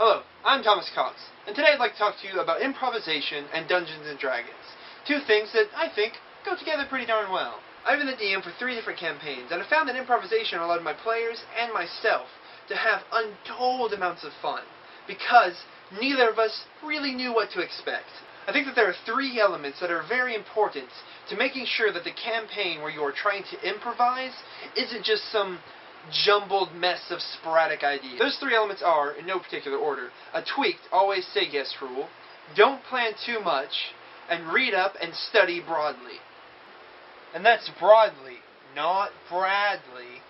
Hello, I'm Thomas Cox, and today I'd like to talk to you about improvisation and Dungeons & Dragons. Two things that I think go together pretty darn well. I've been the DM for 3 different campaigns, and I found that improvisation allowed my players and myself to have untold amounts of fun, because neither of us really knew what to expect. I think that there are 3 elements that are very important to making sure that the campaign where you are trying to improvise isn't just some jumbled mess of sporadic ideas. Those 3 elements are, in no particular order, a tweaked always say yes rule, don't plan too much, and read up and study broadly. And that's broadly, not Bradley.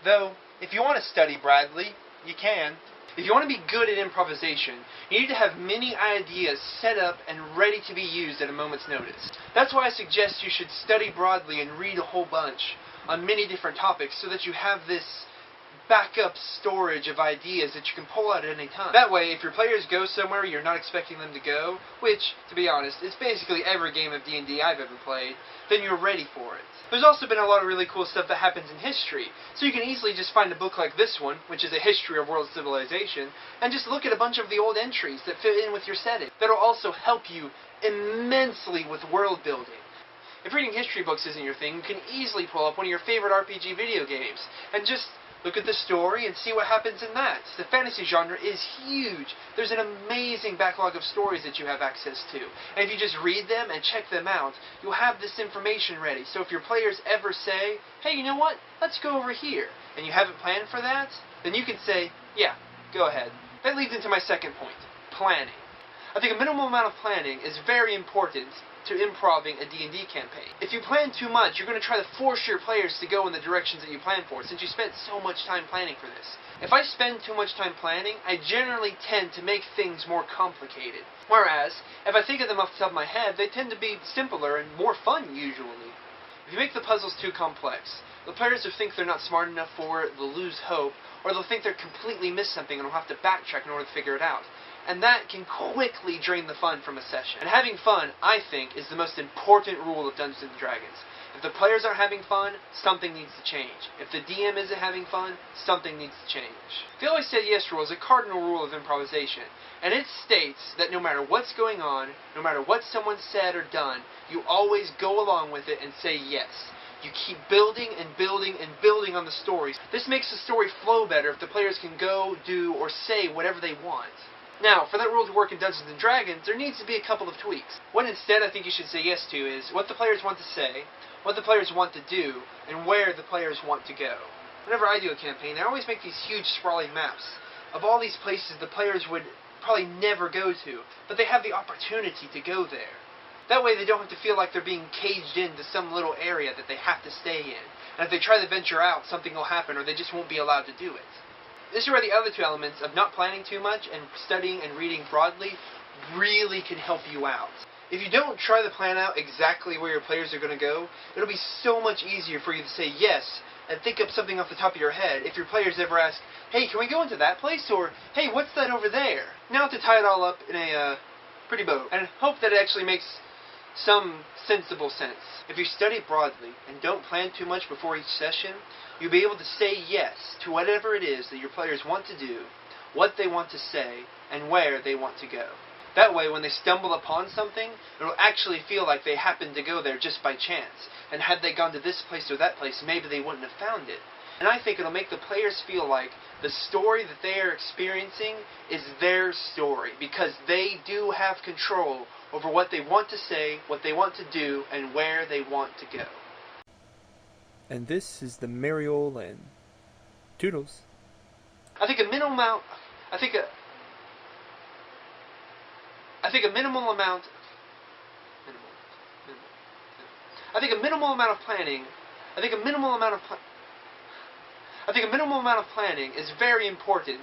Though, if you want to study Bradley, you can. If you want to be good at improvisation, you need to have many ideas set up and ready to be used at a moment's notice. That's why I suggest you should study broadly and read a whole bunch on many different topics so that you have this backup storage of ideas that you can pull out at any time. That way, if your players go somewhere you're not expecting them to go, which, to be honest, is basically every game of D&D I've ever played, then you're ready for it. There's also been a lot of really cool stuff that happens in history, so you can easily just find a book like this one, which is a history of world civilization, and just look at a bunch of the old entries that fit in with your setting. That'll also help you immensely with world building. If reading history books isn't your thing, you can easily pull up one of your favorite RPG video games, and just look at the story and see what happens in that. The fantasy genre is huge. There's an amazing backlog of stories that you have access to. And if you just read them and check them out, you'll have this information ready. So if your players ever say, hey, you know what, let's go over here, and you haven't planned for that, then you can say, yeah, go ahead. That leads into my second point, planning. I think a minimal amount of planning is very important to improving a D&D campaign. If you plan too much, you're going to try to force your players to go in the directions that you plan for, since you spent so much time planning for this. If I spend too much time planning, I generally tend to make things more complicated. Whereas, if I think of them off the top of my head, they tend to be simpler and more fun, usually. If you make the puzzles too complex, the players will think they're not smart enough for it, they'll lose hope, or they'll think they'll completely miss something and will have to backtrack in order to figure it out. And that can quickly drain the fun from a session. And having fun, I think, is the most important rule of Dungeons & Dragons. If the players aren't having fun, something needs to change. If the DM isn't having fun, something needs to change. The always say yes rule is a cardinal rule of improvisation, and it states that no matter what's going on, no matter what someone said or done, you always go along with it and say yes. You keep building and building and building on the stories. This makes the story flow better if the players can go, do, or say whatever they want. Now, for that rule to work in Dungeons & Dragons, there needs to be a couple of tweaks. What instead I think you should say yes to is what the players want to say, what the players want to do, and where the players want to go. Whenever I do a campaign, I always make these huge sprawling maps of all these places the players would probably never go to, but they have the opportunity to go there. That way they don't have to feel like they're being caged into some little area that they have to stay in. And if they try to venture out, something will happen, or they just won't be allowed to do it. This is where the other 2 elements of not planning too much and studying and reading broadly really can help you out. If you don't try to plan out exactly where your players are going to go, it'll be so much easier for you to say yes and think up something off the top of your head if your players ever ask, hey, can we go into that place? Or, hey, what's that over there? Now to tie it all up in a pretty bow, and hope that it actually makes some sensible sense. If you study broadly and don't plan too much before each session, you'll be able to say yes to whatever it is that your players want to do, what they want to say, and where they want to go. That way, when they stumble upon something, it'll actually feel like they happened to go there just by chance. And had they gone to this place or that place, maybe they wouldn't have found it. And I think it'll make the players feel like the story that they are experiencing is their story, because they do have control over what they want to say, what they want to do, and where they want to go. And this is the Mariole and Toodles. I think a minimal amount of planning is very important